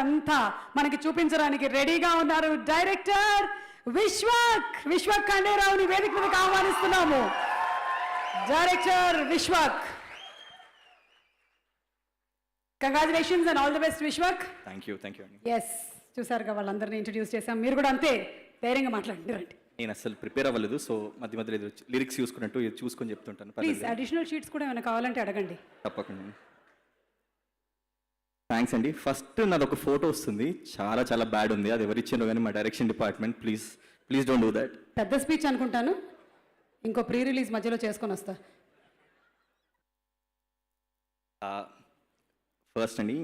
అంతా మనకి చూపించడానికి రెడీగా ఉన్నారు డైరెక్టర్ విశ్వక్ ఖండేరావుని వేదిక మీదకి ఆహ్వానిస్తున్నాము. Director Vishwak, congratulations and all the best Vishwak. Thank you అండి. ఎస్, చూసారుగా వాళ్ళందరినీ ఇంట్రడ్యూస్ చేశాం. మీరు కూడా అంతే ధైర్యంగా మాట్లాడండి. రండి. నేను అసలు ప్రిపేర్ అవ్వలేదు, సో మధ్యలో లిరిక్స్ చూసుకొని చెప్తుంటాను. ప్లీజ్ అడిషనల్ షీట్స్ కూడా ఏమైనా కావాలంటే అడగండి. తప్పకుండా. థ్యాంక్స్ అండి. ఫస్ట్ నాది ఒక ఫోటో వస్తుంది, చాలా బ్యాడ్ ఉంది. అది ఎవరు ఇచ్చిండ్రో కానీ మా direction department. Please don't do that. పెద్ద స్పీచ్ అనుకుంటాను, ఇంకో ప్రీ రిలీజ్ మధ్యలో చేసుకొని వస్తా. ఫస్ట్ అండి,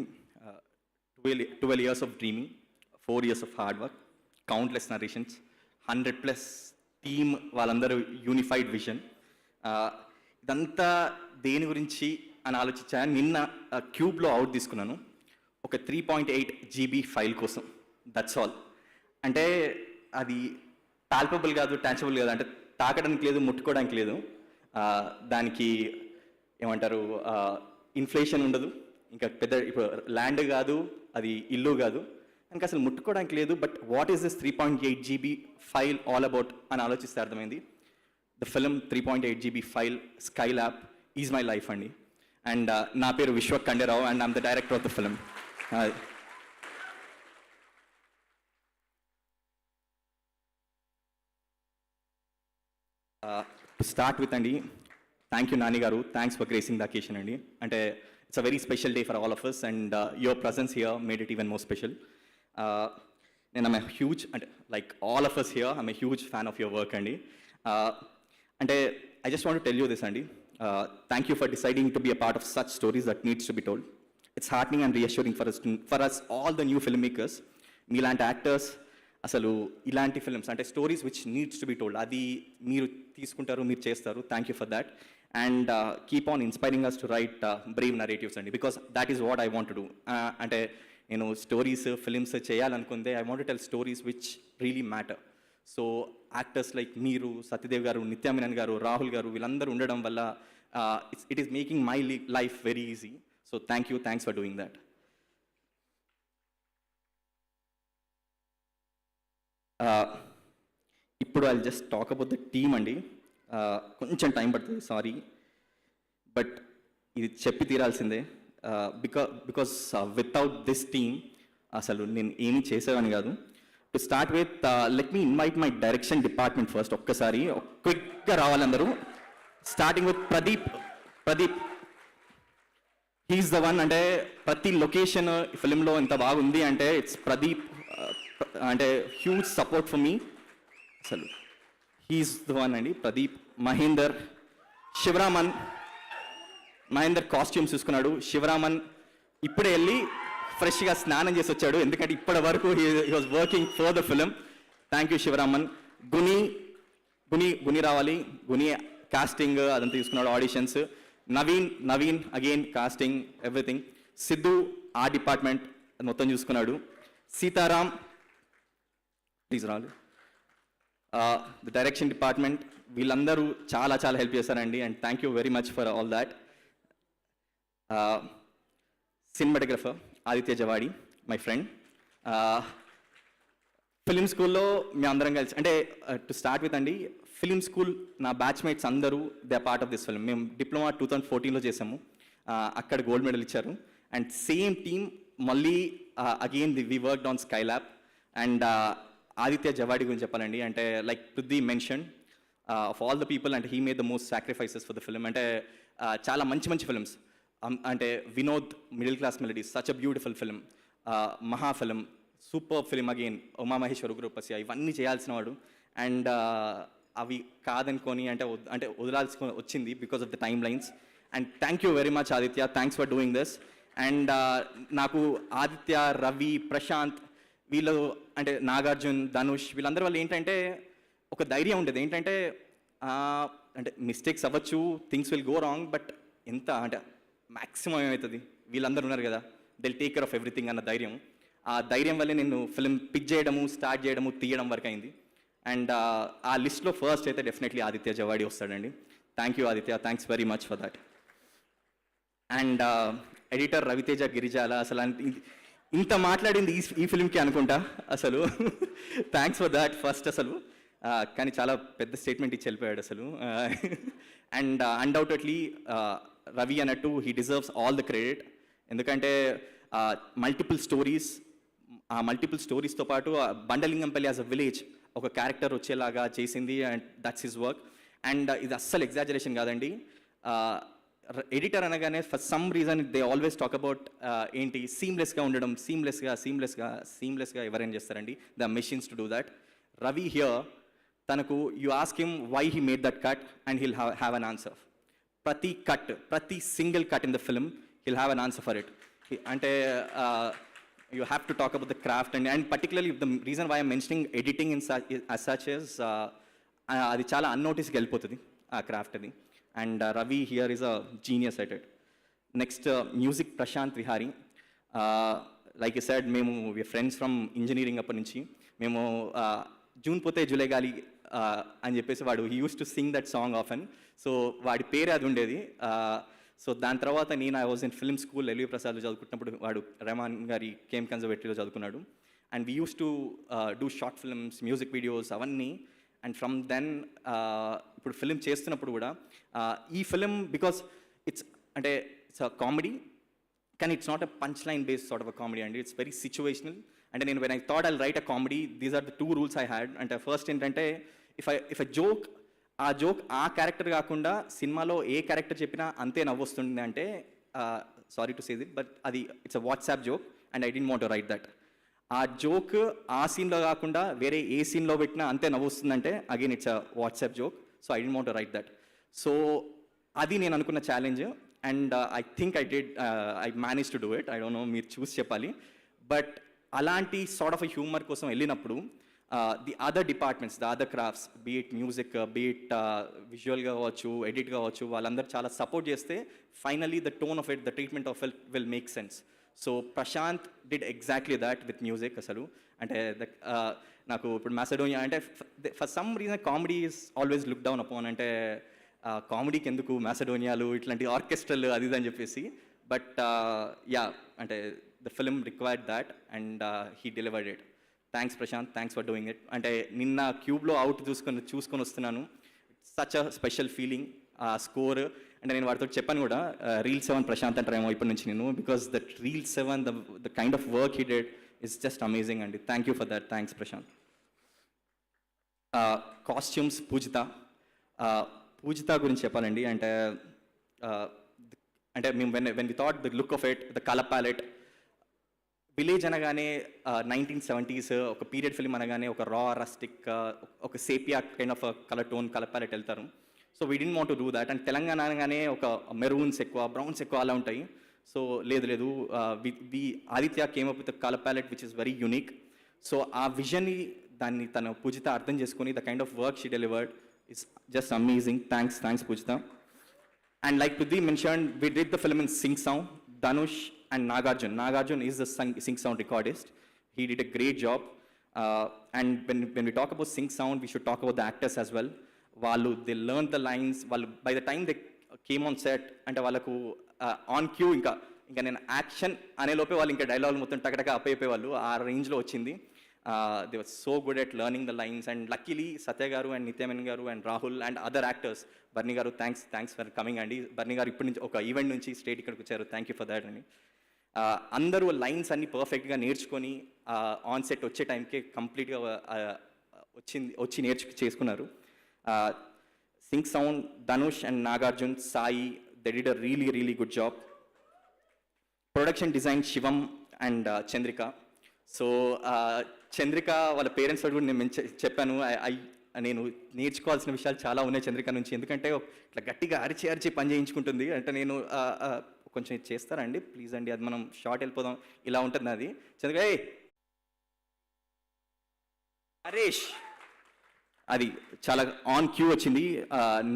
12 years of dreaming, 4 years of hard work, countless narrations, 100+ team, వాళ్ళందరూ యూనిఫైడ్ విజన్. ఇదంతా దేని గురించి అని ఆలోచించా. నిన్న క్యూబ్లో అవుట్ తీసుకున్నాను ఒక 3.8 GB ఫైల్ కోసం. That's all. అంటే అది పాల్పబుల్ కాదు, టాంచబుల్ కాదు, అంటే తాకడానికి లేదు, ముట్టుకోవడానికి లేదు. దానికి ఏమంటారు, ఇన్ఫ్లేషన్ ఉండదు, ఇంకా పెద్ద ఇప్పుడు ల్యాండ్ కాదు, అది ఇల్లు కాదు, ఇంకా అసలు ముట్టుకోవడానికి లేదు. But what is this 3.8 GB file all about అని ఆలోచిస్తే అర్థమైంది. The film 3.8 GB file Skylab is my life అండి. అండ్ నా పేరు Vishwak Khanderao and I'm the director of the film. To start with అండి, thank you Nani garu, thanks for gracing the occasion అండి. అంటే it's a very special day for all of us and your presence here made it even more special. నేను I'm huge, అంటే like all of us here, I'm huge fan of your work అండి. అంటే I just want to tell you this అండి. Thank you for deciding to be a part of such stories that needs to be told. It's heartening and reassuring for us all the new filmmakers. మీలాంటి actors అసలు ఇలాంటి films అంటే stories which needs to be told, అది మీరు తీసుకుంటారు, మీరు చేస్తారు. Thank you for that and keep on inspiring us to write brave narratives అండి, because that is what I want to do. అంటే నేను స్టోరీస్ ఫిల్మ్స్ చేయాలనుకుందే I want to tell stories which really matter. So actors like మీరు, సత్యదేవ్ గారు, నిత్యా మీనన్ గారు, రాహుల్ గారు, వీళ్ళందరూ ఉండడం వల్ల it is making my life very easy. So thanks for doing that. ఇప్పుడు I just talk about the team అండి. కొంచెం టైం పడుతుంది, సారీ, బట్ ఇది చెప్పి తీరాల్సిందే. బికాస్ వితౌట్ దిస్ టీమ్ అసలు నేను ఏమీ చేసేవాని కాదు. To start with, let me invite my direction department first. ఒక్కసారి క్విక్గా రావాలి అందరూ. Starting with Pradeep, he's the one. అంటే ప్రతి లొకేషన్ ఫిలింలో ఎంత బాగుంది అంటే ఇట్స్ ప్రదీప్. అంటే హ్యూజ్ సపోర్ట్ ఫర్ మీ, అసలు హీఈస్ ద వన్ అండి. ప్రదీప్, మహేందర్ కాస్ట్యూమ్స్ చూసుకున్నాడు. శివరామన్ ఇప్పుడే వెళ్ళి ఫ్రెష్గా స్నానం చేసి వచ్చాడు, ఎందుకంటే ఇప్పటి వరకు he was working for the film. Thank you Sivaraman. Guni రావాలి, గుని కాస్టింగ్ అదంతా తీసుకున్నాడు, auditions. Naveen again casting, everything. Siddhu art department మొత్తం చూసుకున్నాడు. సీతారాం ప్లీజ్ రావాలి, ద డైరెక్షన్ డిపార్ట్మెంట్. వీళ్ళందరూ చాలా హెల్ప్ చేశారండి and thank you very much for all that. Cinematographer Aditya Jawadi, my friend. Film స్కూల్లో మేము అందరం కలిసి, అంటే టు స్టార్ట్ విత్ అండి, ఫిలిం స్కూల్ నా బ్యాచ్మేట్స్ అందరూ they are part of this film. మేము డిప్లొమా 2014లో చేసాము, అక్కడ గోల్డ్ మెడల్ ఇచ్చారు. అండ్ సేమ్ టీమ్ మళ్ళీ again we worked on Skylab. And Aditya Jawadi గురించి చెప్పాలండి, అంటే like Prithvi mention of all the people, అంటే he made the most sacrifices for the film. అంటే చాలా మంచి ఫిల్మ్స్, అంటే Vinod, middle class melodies, such a beautiful film. మహా film, super film again, Umamaheswara Ugraroopasya, ఇవన్నీ చేయాల్సిన వాడు. అండ్ అవి కాదనుకొని అంటే వదలాల్సి వచ్చింది because of the time lines. And thank you very much Aditya, thanks for doing this. And నాకు ఆదిత్య, రవి, ప్రశాంత్, వీళ్ళు అంటే నాగార్జున్, ధనుష్, వీళ్ళందరి వల్ల ఏంటంటే ఒక ధైర్యం ఉండేది. ఏంటంటే అంటే మిస్టేక్స్ అవ్వచ్చు, things will go wrong, but ఎంత అంటే మ్యాక్సిమం ఏమవుతుంది, వీళ్ళందరూ ఉన్నారు కదా, they'll take care of everything అన్న ధైర్యం. ఆ ధైర్యం వల్లే నేను ఫిల్మ్ పిక్ చేయడము, స్టార్ట్ చేయడము, తీయడం వరకు అయింది. అండ్ ఆ లిస్ట్లో ఫస్ట్ అయితే డెఫినెట్లీ ఆదిత్య జవాడి వస్తాడండి. Thank you Aditya, thanks very much for that. And editor Raviteja Girijala, అసలు ఇంత మాట్లాడింది ఈ ఫిల్మ్కి అనుకుంటా అసలు. థ్యాంక్స్ ఫర్ దాట్ ఫస్ట్ అసలు. కానీ చాలా పెద్ద స్టేట్మెంట్ ఇచ్చి వెళ్ళిపోయాడు అసలు. అండ్ అన్డౌటెడ్లీ రవి అన్నట్టు he deserves all the credit. ఎందుకంటే మల్టిపుల్ స్టోరీస్, ఆ మల్టిపుల్ స్టోరీస్తో పాటు బండలింగంపల్లి యాజ్ అ విలేజ్ ఒక క్యారెక్టర్ వచ్చేలాగా చేసింది, and that's his work. And ఇది అస్సలు ఎగ్జాజరేషన్ కాదండి. ఎడిటర్ అనగానే for some reason they always talk about ఏంటి సీమ్లెస్గా ఉండడం, సీమ్లెస్గా ఎవరైనా చేస్తారండి, the machines to do that. Ravi here తనకు you ask him why he made that cut and he'll have an answer. ప్రతి single cut in the film hill have an answer for it. అంటే you have to talk about the craft, and particularly the reason why I'm mentioning editing in such, as such is అది చాలా అన్నోటీస్కి వెళ్ళిపోతుంది ఆ craft అది. And Ravi here is a genius at it. Next music Prashanth Vihari. Like I said, మేము friends from engineering అప్పటి నుంచి. మేము June పోతే జూలై గాలి అని చెప్పేసి వాడు he used to sing that song often. So వాడి పేరే అది ఉండేది. సో దాని తర్వాత నేను I was in film school LV ప్రసాద్లో చదువుకున్నప్పుడు వాడు రెహమాన్ గారి కేఎం కన్జర్వేటరీలో చదువుకున్నాడు. And we used to do short films, music videos అవన్నీ. అండ్ ఫ్రమ్ దెన్ ఇప్పుడు ఫిల్మ్ చేస్తున్నప్పుడు కూడా ఈ film because it's a comedy, కానీ it's not a punch line based sort of a comedy అండి. It's very situational. అంటే నేను when I thought I'll write a comedy, these are the 2 rules I had. అంటే first ఏంటంటే if a joke, ఆ joke ఆ character కాకుండా సినిమాలో ఏ క్యారెక్టర్ చెప్పినా అంతే నవ్వొస్తుంది అంటే, sorry to say that, but అది it's a WhatsApp joke and I don't want to write that. ఆ జోక్ ఆ సీన్లో కాకుండా వేరే ఏ సీన్లో పెట్టినా అంతే నవ్వొస్తుందంటే again it's a WhatsApp joke. So I don't want to write that. So అది నేను అనుకున్న challenge. And I think I manage to do it. I don't no, మీరు చూసి చెప్పాలి. బట్ అలాంటి సార్ట్ ఆఫ్ హ్యూమర్ కోసం వెళ్ళినప్పుడు the other departments, the other crafts, be it music, be it visual కావచ్చు, ఎడిట్ కావచ్చు, వాళ్ళందరూ చాలా సపోర్ట్ చేస్తే finally the tone of it, the treatment of it will make sense. So Prashanth did exactly that with music అసలు. అంటే నాకు ఇప్పుడు మ్యాసెడోనియా అంటే for some reason comedy is always look down upon. అంటే కామెడీకి ఎందుకు మ్యాసెడోనియాలు, ఇట్లాంటి ఆర్కెస్ట్రల్ అది ఇది అని చెప్పేసి. బట్ యా, అంటే the film required that and he delivered it. Thanks Prashanth, thanks for doing it. అంటే నిన్న క్యూబ్లో అవుట్ చూసుకొని వస్తున్నాను. Such a special feeling. ఆ స్కోర్ అంటే నేను వాడితో చెప్పాను కూడా, రీల్ 7 ప్రశాంత్ అంటారేమో ఇప్పటి నుంచి నేను, because that reel 7 the kind of work he did is just amazing అండి. Thank you for that. Thanks Prashant. Costumes Poojitha గురించి చెప్పాలండి. అంటే మేము when we thought the look of it, the colour palette, village అనగానే 1970s ఒక పీరియడ్ ఫిల్మ్ అనగానే ఒక raw rustic, ఒక sepia kind of colour tone, colour palette వెళ్తారు. So we didn't want to do that. And Telangana అనగానే ఒక maroons ఎక్కువ, browns ఎక్కువ అలా ఉంటాయి. సో లేదు, we Aditya came up with colour palette which is very unique. So ఆ విజన్ని దాన్ని తన పూజిత అర్థం చేసుకుని the kind of work she delivered is just amazing. Thanks Poojitha. And like Pridhi mentioned, we did the film in sync sound. Dhanush and Nagarjun. Nagarjun is the sync sound recordist. He did a great job. And when we talk about sync sound, we should talk about the actors as well. They learned the lines. By the time they came on set, and వాళ్ళకు on cue ఇంకా నేను action అనే లోపే వాళ్ళు ఇంకా dialogue మొత్తం టకటక అప్పైపోయేవాళ్ళు. ఆ రేంజ్లో వచ్చింది. They were so good at learning the lines, and luckily Satya garu and Nitya Menon garu and Rahul and other actors, Barni garu, thanks for coming andi. Barni garu ippudu nunchi oka event nunchi state ikkadiki vacharu. Thank you for that ani. Andaru lines anni perfect ga నేర్చుకొని on set వచ్చే టైంకి complete గా వచ్చి చేసుకున్నారు. Sync sound, Dhanush and Nagarjun, Sai, they did a really good job. Production design, Shivam and Chandrika. So Chandrika వాళ్ళ parents కూడా నేను చెప్పాను, నేను నేర్చుకోవాల్సిన విషయాలు చాలా ఉన్నాయి చంద్రిక నుంచి. ఎందుకంటే ఇట్లా గట్టిగా అరిచి పని చేయించుకుంటుంది. అంటే నేను కొంచెం చేస్తారండి ప్లీజ్ అండి, అది మనం షార్ట్ వెళ్ళిపోదాం, ఇలా ఉంటుంది అది. చంద్రిక నరేష్, అది చాలా ఆన్ క్యూ వచ్చింది.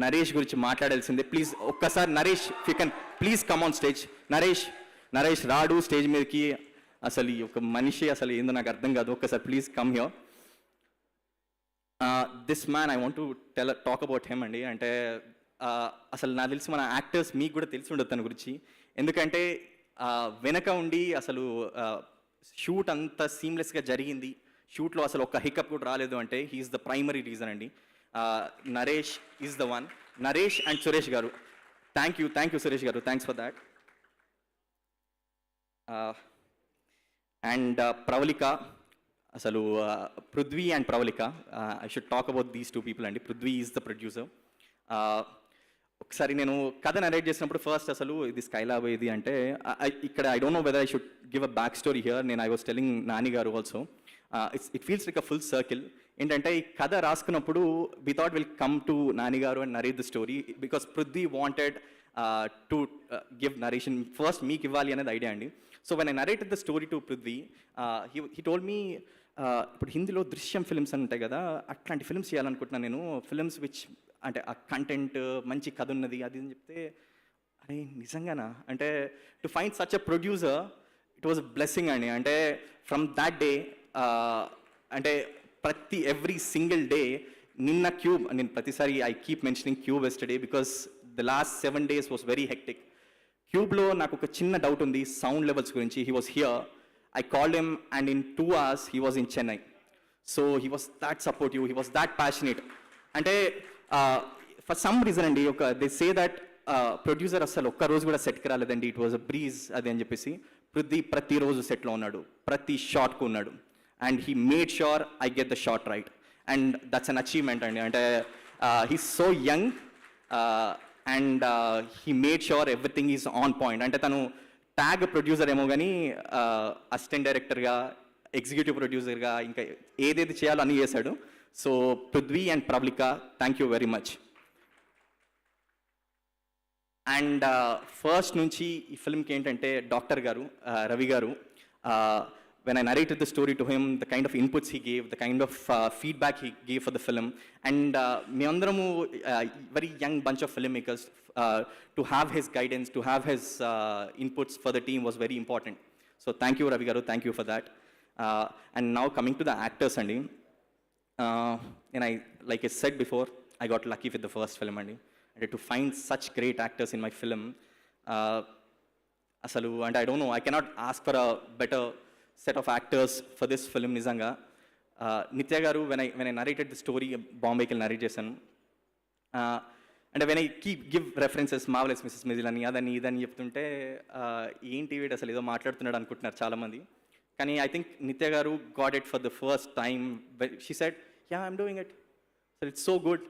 నరేష్ గురించి మాట్లాడాల్సిందే. ప్లీజ్ ఒక్కసారి Naresh, if you can please come on stage. Naresh రాడు స్టేజ్ మీదకి. అసలు ఈ ఒక మనిషి అసలు ఏందో నాకు అర్థం కాదు. ఒక్కసారి please come here. This man I want to talk about him అండి. అంటే అసలు నాకు తెలిసి మన యాక్టర్స్ మీకు కూడా తెలిసి ఉండదు తన గురించి. ఎందుకంటే వెనక ఉండి అసలు షూట్ అంత సీమ్లెస్గా జరిగింది, షూట్లో అసలు ఒక హికప్ కూడా రాలేదు అంటే హీఈస్ ద ప్రైమరీ రీజన్ అండి. Naresh is the one. Naresh and Suresh గారు, థ్యాంక్ యూ సురేష్ గారు, thanks for that. And Pravalika, అసలు Prithvi and Pravalika, I should talk about these two people అండి. Prithvi is the producer. ఒకసారి నేను కథ నరేట్ చేసినప్పుడు ఫస్ట్ అసలు ఇది స్కైలాబ్ ఇది అంటే ఇక్కడ I don't know whether I should give a back story here. నేను ఐ వాస్ టెలింగ్ నాని గారు also, it feels like a full circle. ఏంటంటే ఈ కథ రాసుకున్నప్పుడు we thought will come to Nani గారు and narrate the story because Prithvi wanted to give narration first మీకు ఇవ్వాలి అనేది ఐడియా అండి. So when I narrated the story to Prithvi, he told me ఇప్పుడు హిందీలో దృశ్యం ఫిల్మ్స్ అని ఉంటాయి కదా, అట్లాంటి ఫిల్మ్స్ చేయాలనుకుంటున్నాను నేను, ఫిల్మ్స్ విచ్ అంటే ఆ కంటెంట్ మంచి కథ ఉన్నది అది అని చెప్తే, అరే నిజంగానా అంటే to find such a producer it was a blessing అండి. అంటే ఫ్రమ్ దాట్ డే అంటే ఎవ్రీ సింగిల్ డే నిన్న క్యూబ్, నేను ప్రతిసారి I keep mentioning Qube yesterday because the last 7 days was very hectic. క్యూబ్లో నాకు ఒక చిన్న డౌట్ ఉంది సౌండ్ లెవెల్స్ గురించి. He was here, I called him and in 2 hours he was in Chennai. So he was that supportive, he was that passionate. అంటే for some reason అండి they say that producer అసలు ఒక్క రోజు కూడా సెట్కి రాలేదండి, it was a breeze అది అని చెప్పేసి. పృథ్వీ ప్రతిరోజు సెట్లో ఉన్నాడు, ప్రతి షాట్కు ఉన్నాడు, and he made sure I get the shot right, and that's an achievement అండి. అంటే he's so young and he made sure everything is on point. అంటే తను ట్యాగ్ ప్రొడ్యూసర్ ఏమో కానీ అసిస్టెంట్ డైరెక్టర్గా, ఎగ్జిక్యూటివ్ ప్రొడ్యూసర్గా ఇంకా ఏదేది చేయాలో అన్నీ చేశాడు. So Prithvi and Pravallika, thank you very much. And first నుంచి ఈ ఫిల్మ్కి ఏంటంటే డాక్టర్ గారు, రవి గారు, when I narrated the story to him, the kind of inputs he gave, the kind of feedback he gave for the film, and me andaramu very young bunch of filmmakers, to have his guidance, to have his inputs for the team was very important. So thank you Ravi garu, thank you for that. And now coming to the actors andi, and I like I said before, I got lucky with the first film andi, and to find such great actors in my film, asalu, and I don't know, I cannot ask for a better set of actors for this film nizanga. Nitya garu, when I narrated the story, Bombay ki narrate chesanu, and when I give references, Marvelous Mrs. Maisel ani adani idani చెప్తుంటే ఏంటి వీడు అసలు ఏదో మాట్లాడుతున్నాడు అనుకుంటున్నారు చాలా మంది. కానీ I think Nitya garu got it for the first time. She said, yeah, I'm doing it, so it's so good,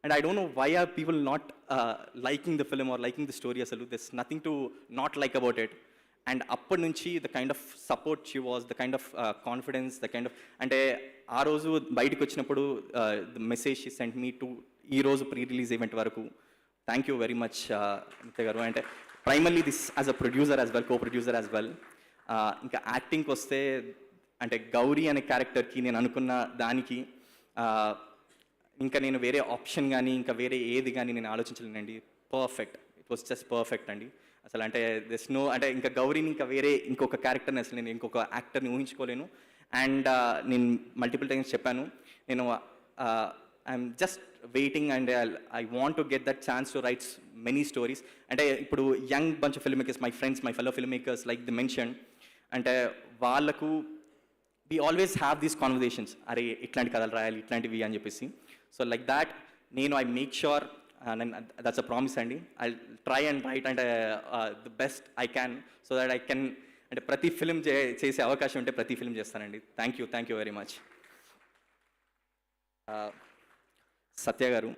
and I don't know why are people not liking the film or liking the story asalu. There's nothing to not like about it. And అప్పటి నుంచి the kind of support she was, the kind of confidence, the kind of అంటే ఆ రోజు బయటకు వచ్చినప్పుడు the message she sent me to ఈ రోజు pre release event వరకు. థ్యాంక్ యూ వెరీ మచ్ నిత్య గారు. అంటే primarily this as a producer as well, co producer as well. ఇంకా యాక్టింగ్కి వస్తే అంటే గౌరీ అనే క్యారెక్టర్కి నేను అనుకున్న దానికి ఇంకా నేను వేరే ఆప్షన్ కానీ ఇంకా వేరే ఏది కానీ నేను ఆలోచించలేనండి. Perfect, it was just perfect అండి. అసలు అంటే దిస్ నో, అంటే ఇంకా గౌరీని ఇంకా వేరే ఇంకొక క్యారెక్టర్ని అసలు నేను ఇంకొక యాక్టర్ని ఊహించుకోలేను. అండ్ నేను మల్టిపుల్ టైమ్స్ చెప్పాను, నేను I'm just waiting and I want to get that chance to writes many stories. అంటే ఇప్పుడు young bunch of film makers, my friends, my fellow film makers like the mention, అంటే వాళ్ళకు we always have these conversations, అరే ఇట్లాంటి కథలు రాయాలి ఇట్లాంటివి అని చెప్పేసి. సో లైక్ దాట్ నేను I make sure, that's a promise అండి, I try and right and the best I can, so that I can అంటే ప్రతి ఫిల్మ్ చేసే అవకాశం ఉంటే ప్రతి ఫిల్మ్ చేస్తానండి. Thank you very much. Satya గారు,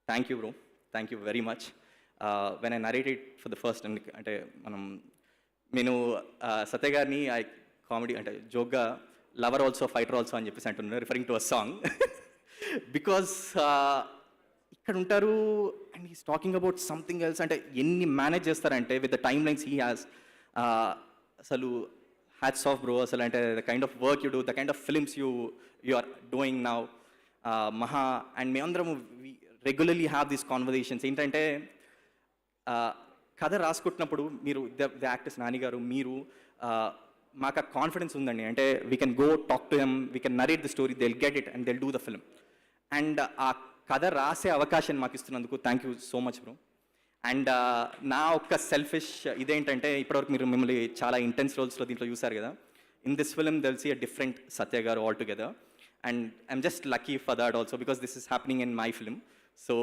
thank you bro, thank you very much. When I narrated for the first, అంటే నేను సత్య గారిని ఐ కామెడీ అంటే జోక్గా లవర్ ఆల్సో ఫైటర్ ఆల్సో అని చెప్పేసి అంటున్నాను, referring to a song. Because ఇక్కడ ఉంటారు and he's talking about something else. అంటే ఎన్ని మేనేజ్ చేస్తారంటే with the time lines he has, అసలు హ్యాట్స్ ఆఫ్ బ్రో. అసలు అంటే the kind of work you do, the kind of films you are doing now, Maha and మేమందరం regularly have these conversations. ఏంటంటే కథ రాసుకుంటున్నప్పుడు మీరు ద యాక్టర్స్ నాని గారు, మీరు మాకు ఆ కాన్ఫిడెన్స్ ఉందండి. అంటే we can go talk to them, we can narrate the story, they will get it and they will do the film. And ఆ కథ రాసే అవకాశాన్ని మాకు ఇస్తున్నందుకు thank you so much bro. And నా ఒక్క సెల్ఫిష్ ఇదేంటంటే ఇప్పటివరకు మీరు మిమ్మల్ని చాలా ఇంటెన్స్ రోల్స్లో దీంట్లో చూసారు కదా. In this film they'll see a different Satya గారు all together, and I'm just lucky for that also because this is happening in my film. So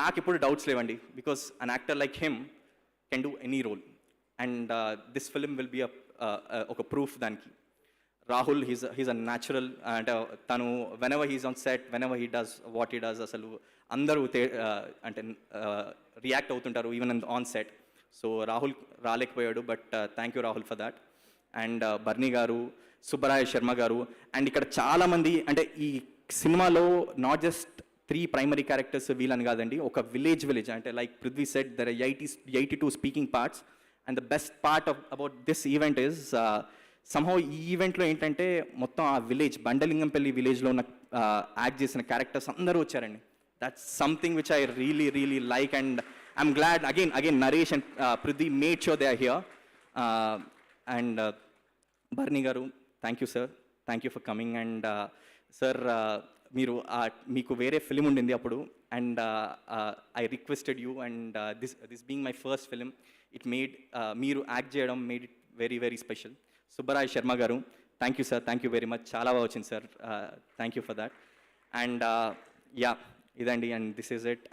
నాకు ఇప్పుడు డౌట్స్ లేవండి, because an actor like him can do any role, and this film will be ఒక proof దానికి. Rahul he's a natural, అంటే తను whenever he's on set, whenever he does what he does, అసలు అందరూ అంటే రియాక్ట్ అవుతుంటారు even on set. So Rahul రాలేకపోయాడు, but thank you Rahul for that. And Barney గారు, సుబ్బరాయ శర్మ గారు, అండ్ ఇక్కడ చాలామంది, అంటే ఈ సినిమాలో నాట్ జస్ట్ 3 ప్రైమరీ క్యారెక్టర్స్ వీళ్ళని కాదండి, ఒక విలేజ్ అంటే like Prithvi said there 82 speaking parts. And the best part about this event is somehow ఈ ఈవెంట్లో ఏంటంటే మొత్తం ఆ విలేజ్ బండలింగంపల్లి విలేజ్లో ఉన్న యాక్ట్ చేసిన క్యారెక్టర్స్ అందరూ వచ్చారండి. That's something which I really like, and I'm glad again Naresh and Prithvi made sure they are here. And Barney గారు, thank you sir, thank you for coming. And sir మీరు మీకు వేరే ఫిలిం ఉండింది అప్పుడు, and I requested you, and this being my first film, it made మీరు act చేయడం made it very special. Subbaraya Sharma గారు, thank you sir, thank you very much, చాలా బాగా వచ్చింది sir, thank you for that. And yeah ఇదండి, and this is it.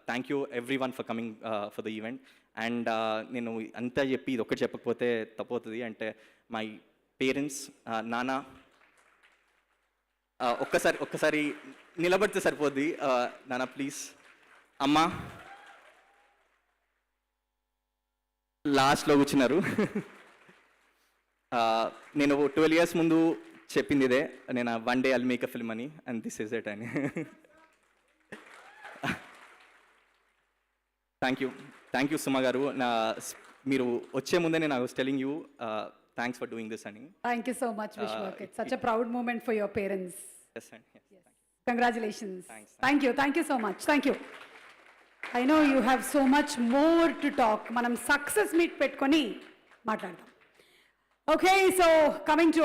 Thank you everyone for coming for the event. And నేను అంతా చెప్పి ఇది ఒక్కటి చెప్పకపోతే తప్పవుతుంది. అంటే మై పేరెంట్స్, నాన్న, ఒక్కసారి నిలబడితే సరిపోద్ది, నాన్న ప్లీజ్, అమ్మ లాస్ట్లో కూర్చున్నారు. నేను 12 years ముందు చెప్పింది ఇదే, నేను one day I'll make a film అని, అండ్ దిస్ ఈజ్ ఇట్ అని. థ్యాంక్ యూ సుమ గారు. మీరు వచ్చే ముందే నేను I was telling you thanks for doing this అని. Thank you so much, Vishwak. It's such a proud moment for your parents. Yes, and yes, Yes. Congratulations. Thanks. Thank you so much. Thank you. I know you have so much more to talk. Manam success meet పెట్టుకొని మాట్లాడదాం. Okay, so coming to our